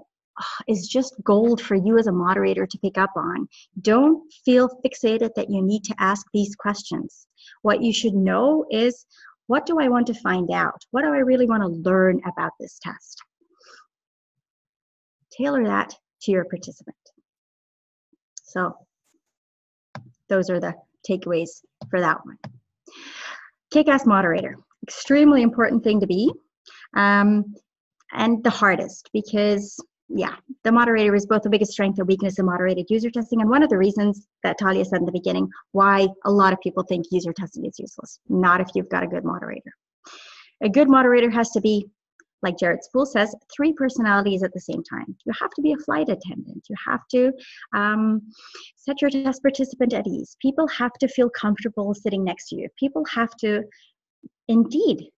is just gold for you as a moderator to pick up on. Don't feel fixated that you need to ask these questions. What you should know is, what do I want to find out? What do I really want to learn about this test? Tailor that to your participant. So those are the takeaways for that one. Kick-ass moderator, extremely important thing to be, and the hardest, because the moderator is both the biggest strength and weakness in moderated user testing, and one of the reasons that Talia said in the beginning why a lot of people think user testing is useless. Not if you've got a good moderator. A good moderator has to be, like Jared Spool says, 3 personalities at the same time. You have to be a flight attendant. You have to set your test participant at ease. People have to feel comfortable sitting next to you. People have to indeed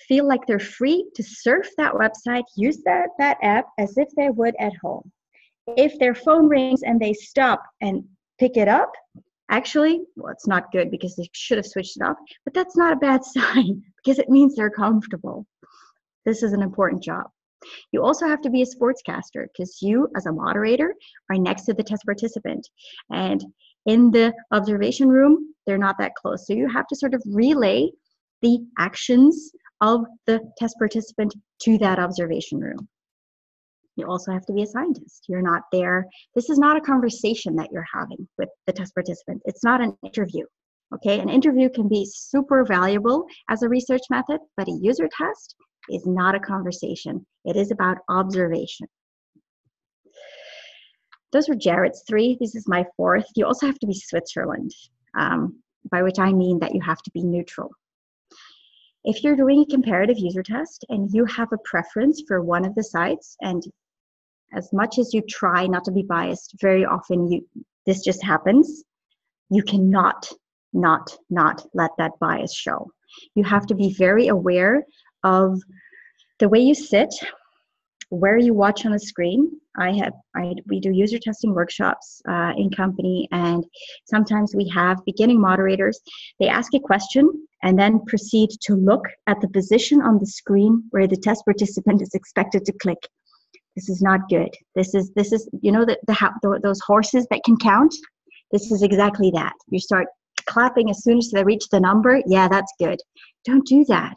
feel like they're free to surf that website, use that app as if they would at home. If their phone rings and they stop and pick it up, actually, well, it's not good because they should have switched it off, but that's not a bad sign because it means they're comfortable. This is an important job. You also have to be a sportscaster because you, as a moderator, are next to the test participant. And in the observation room, they're not that close. So you have to sort of relay the actions of the test participant to that observation room. You also have to be a scientist. You're not there. This is not a conversation that you're having with the test participant. It's not an interview. Okay, an interview can be super valuable as a research method, but a user test is not a conversation. It is about observation. Those were Jared's 3. This is my 4th. You also have to be Switzerland, by which I mean that you have to be neutral. If you're doing a comparative user test and you have a preference for one of the sites, and as much as you try not to be biased, very often this just happens, you cannot not let that bias show. You have to be very aware of the way you sit, where you watch on a screen. We do user testing workshops in company, and sometimes we have beginning moderators. They ask a question and then proceed to look at the position on the screen where the test participant is expected to click. This is not good. This is you know, those horses that can count. This is exactly that. You start clapping as soon as they reach the number. Yeah, that's good. Don't do that.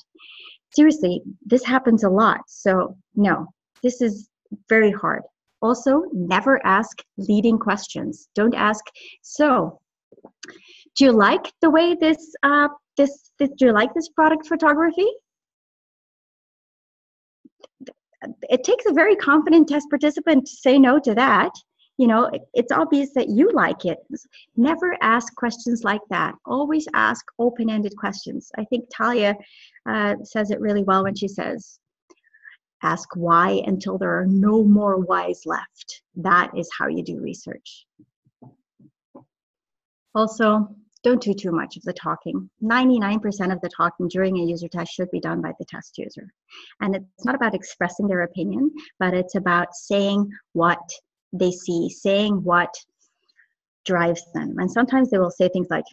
Seriously, this happens a lot. So no, this is very hard. Also, never ask leading questions. Don't ask, so do you like the way do you like this product photography? It takes a very confident test participant to say no to that. You know, it's obvious that you like it. Never ask questions like that. Always ask open-ended questions. I think Talia says it really well when she says, ask why until there are no more whys left. That is how you do research. Also, don't do too much of the talking. 99% of the talking during a user test should be done by the test user. And it's not about expressing their opinion, but it's about saying what they see, saying what drives them. And sometimes they will say things like,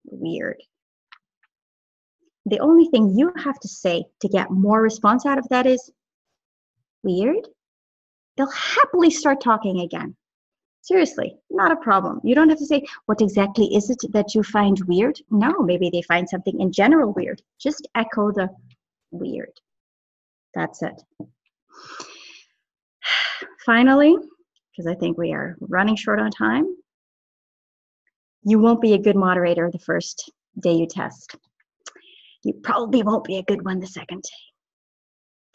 weird. The only thing you have to say to get more response out of that is, weird. They'll happily start talking again. Seriously, not a problem. You don't have to say, what exactly is it that you find weird? No, maybe they find something in general weird. Just echo the weird. That's it. Finally, because I think we are running short on time, you won't be a good moderator the first day you test. You probably won't be a good one the second day.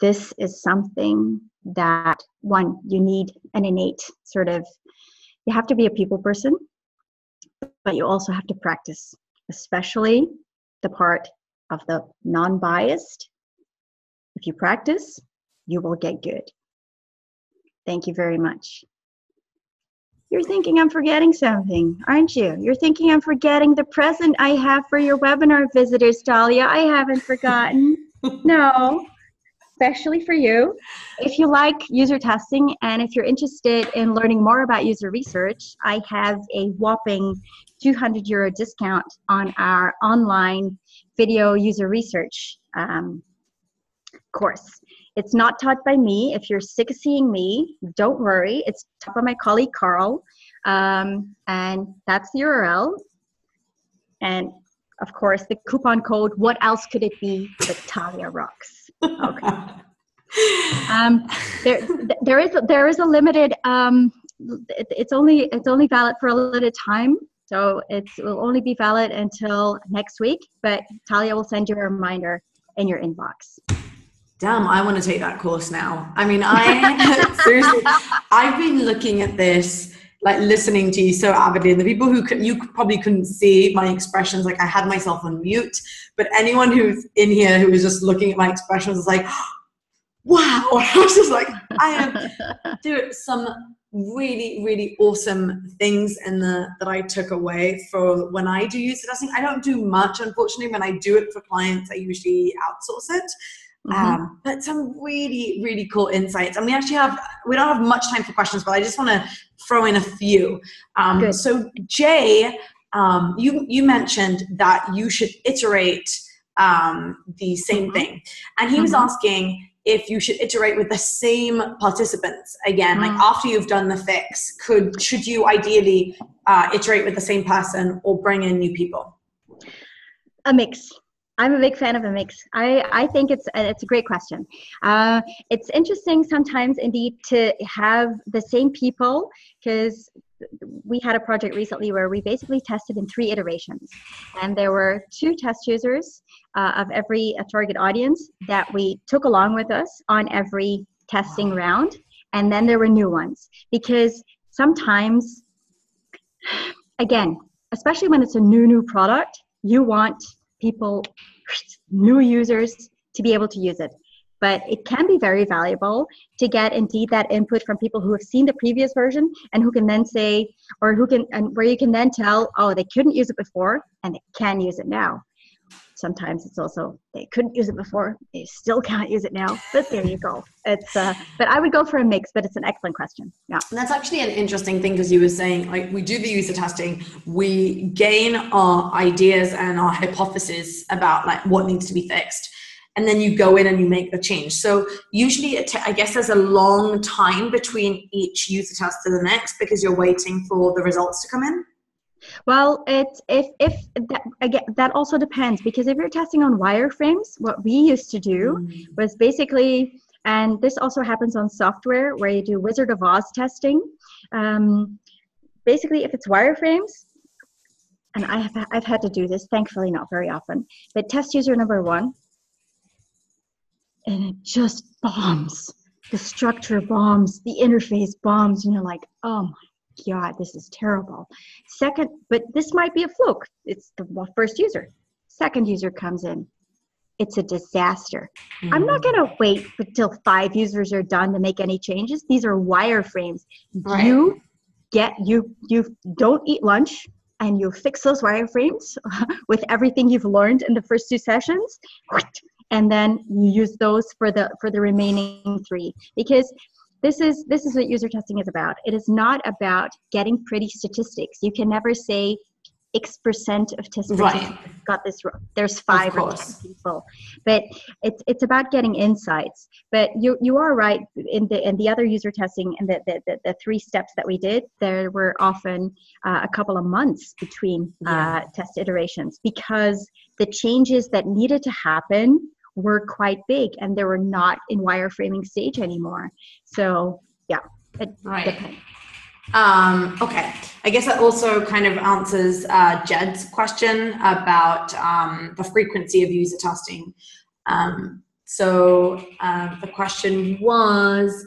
This is something that, one, you need an innate sort of, you have to be a people person, but you also have to practice, especially the part of the non-biased. If you practice, you will get good. Thank you very much. You're thinking I'm forgetting something, aren't you? You're thinking I'm forgetting the present I have for your webinar visitors, Talia. I haven't forgotten. No, especially for you. If you like user testing and if you're interested in learning more about user research, I have a whopping €200 discount on our online video user research course. It's not taught by me. If you're sick of seeing me, don't worry. It's taught by my colleague, Carl. And that's the URL. And of course, the coupon code, what else could it be but Talia rocks? Okay. There is a limited, it's only valid for a limited time. So it will only be valid until next week, but Talia will send you a reminder in your inbox. Damn, I want to take that course now. I mean, seriously, I've been looking at this, like listening to you so avidly, and the people who you probably couldn't see my expressions, like I had myself on mute, but anyone who's in here who was just looking at my expressions was like, wow. I was just like, I am doing some really, really awesome things that I took away for when I do user testing. I don't do much, unfortunately. When I do it for clients, I usually outsource it. But some really, really cool insights. And we don't have much time for questions, but I just want to throw in a few. So Jay, you mentioned that you should iterate the same thing. And he was asking if you should iterate with the same participants again, like after you've done the fix, should you ideally iterate with the same person or bring in new people? A mix. I'm a big fan of a mix. I think it's a great question. It's interesting sometimes indeed to have the same people, because we had a project recently where we basically tested in 3 iterations, and there were 2 test users of every target audience that we took along with us on every testing round, and then there were new ones, because sometimes, again, especially when it's a new product, you want people, new users, to be able to use it. But it can be very valuable to get indeed that input from people who have seen the previous version and who can then say, or who can, and where you can then tell, oh, they couldn't use it before and they can use it now. Sometimes it's also, they couldn't use it before, they still can't use it now, but there you go. It's, but I would go for a mix, but it's an excellent question. Yeah. And that's actually an interesting thing, because you were saying, like, we do the user testing, we gain our ideas and our hypotheses about like what needs to be fixed. And then you go in and you make the change. So usually, I guess there's a long time between each user test to the next, because you're waiting for the results to come in. Well, it's if that, again, that also depends, because if you're testing on wireframes, what we used to do was basically, and this also happens on software where you do Wizard of Oz testing. Basically, if it's wireframes, and I've had to do this, thankfully not very often, but test user number 1. And it just bombs. The structure bombs, the interface bombs, and you're like, oh my God, this is terrible. Second, but this might be a fluke. It's the first user. Second user comes in. It's a disaster. I'm not going to wait until 5 users are done to make any changes. These are wireframes. Right. You don't eat lunch, and you fix those wireframes with everything you've learned in the first 2 sessions. And then you use those for the remaining 3, because this is what user testing is about. It is not about getting pretty statistics. You can never say X% of test participants got this wrong. There's 5 or 10 people, but it's about getting insights. But you are right, in the other user testing and the 3 steps that we did, there were often a couple of months between test iterations, because the changes that needed to happen were quite big, and they were not in wireframing stage anymore. So yeah, it depends. Okay, I guess that also kind of answers Jed's question about the frequency of user testing. So the question was,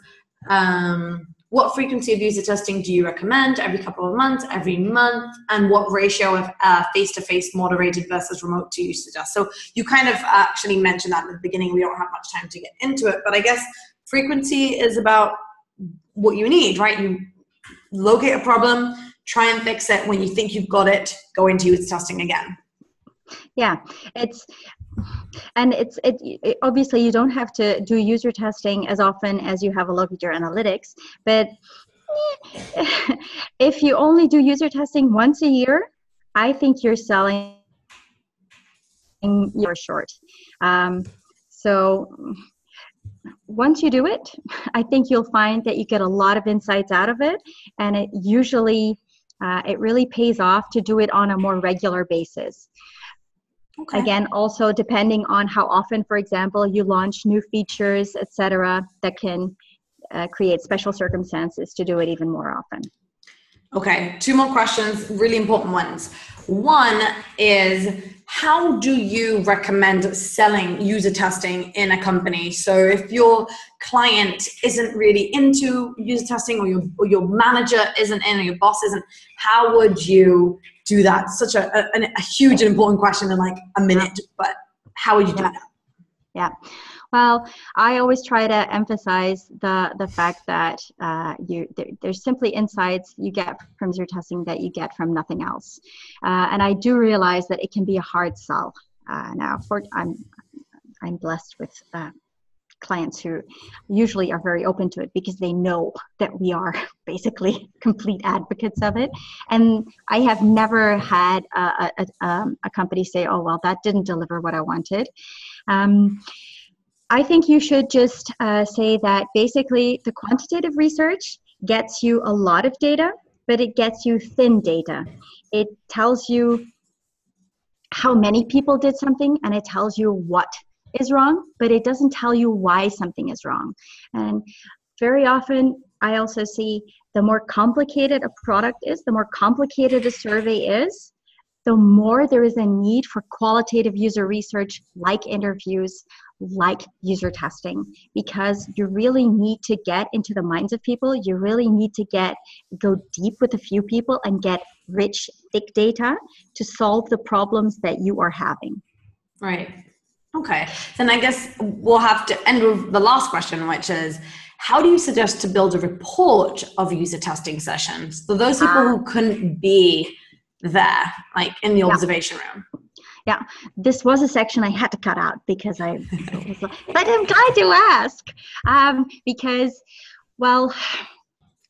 what frequency of user testing do you recommend? Every couple of months, every month, and what ratio of face-to-face moderated versus remote to user test? So you kind of actually mentioned that at the beginning. We don't have much time to get into it, but I guess frequency is about what you need, right? You locate a problem, try and fix it. When you think you've got it, go into user testing again. Yeah, it's obviously you don't have to do user testing as often as you have a look at your analytics, but if you only do user testing once a year, I think you're selling your short. So once you do it, I think you'll find that you get a lot of insights out of it, and it usually it really pays off to do it on a more regular basis. Okay. Again, also depending on how often, for example, you launch new features, etc., that can create special circumstances to do it even more often. Okay, 2 more questions, really important ones. One is, how do you recommend selling user testing in a company? So if your client isn't really into user testing, or your manager isn't in, or your boss isn't, how would you do that? Such a huge and important question in like a minute, but how would you do that? Yeah. Well, I always try to emphasize the fact that there's simply insights you get from user testing that you get from nothing else. And I do realize that it can be a hard sell. Now, I'm blessed with clients who usually are very open to it, because they know that we are basically complete advocates of it. And I have never had a company say, oh, well, that didn't deliver what I wanted. I think you should just say that basically the quantitative research gets you a lot of data, but it gets you thin data. It tells you how many people did something, and it tells you what is wrong, but it doesn't tell you why something is wrong. And very often I also see the more complicated a product is, the more complicated a survey is, the more there is a need for qualitative user research, like interviews, like user testing, because you really need to get into the minds of people. You really need to go deep with a few people and get rich, thick data to solve the problems that you are having. Right. Okay. Then I guess we'll have to end with the last question, which is, how do you suggest to build a report of user testing sessions for those people who couldn't be there, like in the observation room? Yeah, this was a section I had to cut out because but I'm glad you ask. Because, well,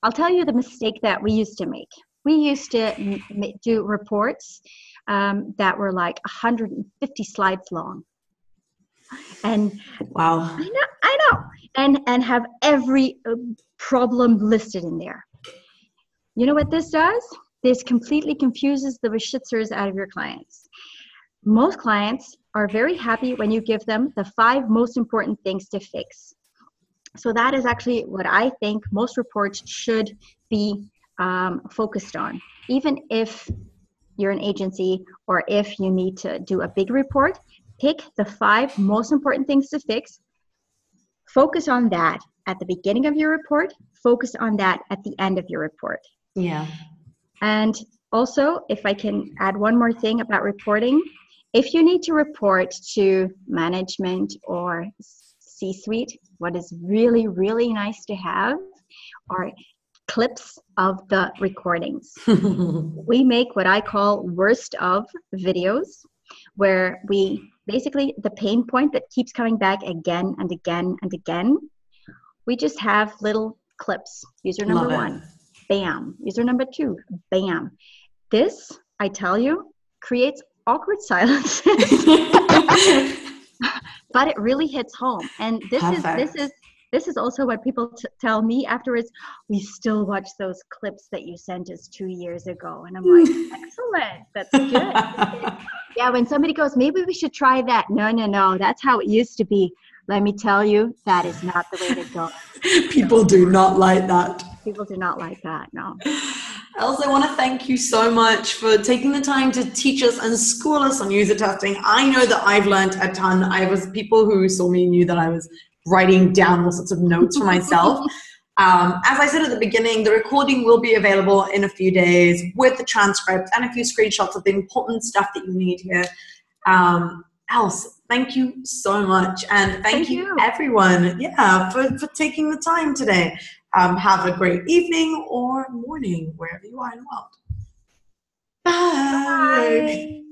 I'll tell you the mistake that we used to make. We used to do reports that were like 150 slides long. And wow, I know, and have every problem listed in there. You know what this does? This completely confuses the beschitzers out of your clients. Most clients are very happy when you give them the 5 most important things to fix. So that is actually what I think most reports should be focused on. Even if you're an agency or if you need to do a big report, pick the 5 most important things to fix. Focus on that at the beginning of your report. Focus on that at the end of your report. Yeah. And also, if I can add one more thing about reporting, if you need to report to management or C-suite, what is really, really nice to have are clips of the recordings. We make what I call worst of videos, where we basically, the pain point that keeps coming back again and again and again, we just have little clips. User number 1, bam. User number 2, bam. This, I tell you, creates awkward silence. But it really hits home. And this is also what people tell me afterwards. We still watch those clips that you sent us 2 years ago. And I'm like, excellent. That's good. Yeah, when somebody goes, maybe we should try that. No. That's how it used to be. Let me tell you, that is not the way to go. People do not like that. People do not like that, no. Els, I want to thank you so much for taking the time to teach us and school us on user testing. I know that I've learned a ton. People who saw me knew that I was writing down all sorts of notes for myself. As I said at the beginning, the recording will be available in a few days with the transcript and a few screenshots of the important stuff that you need here. Els, thank you so much. And thank you everyone for taking the time today. Have a great evening or morning, wherever you are in the world. Bye. Bye.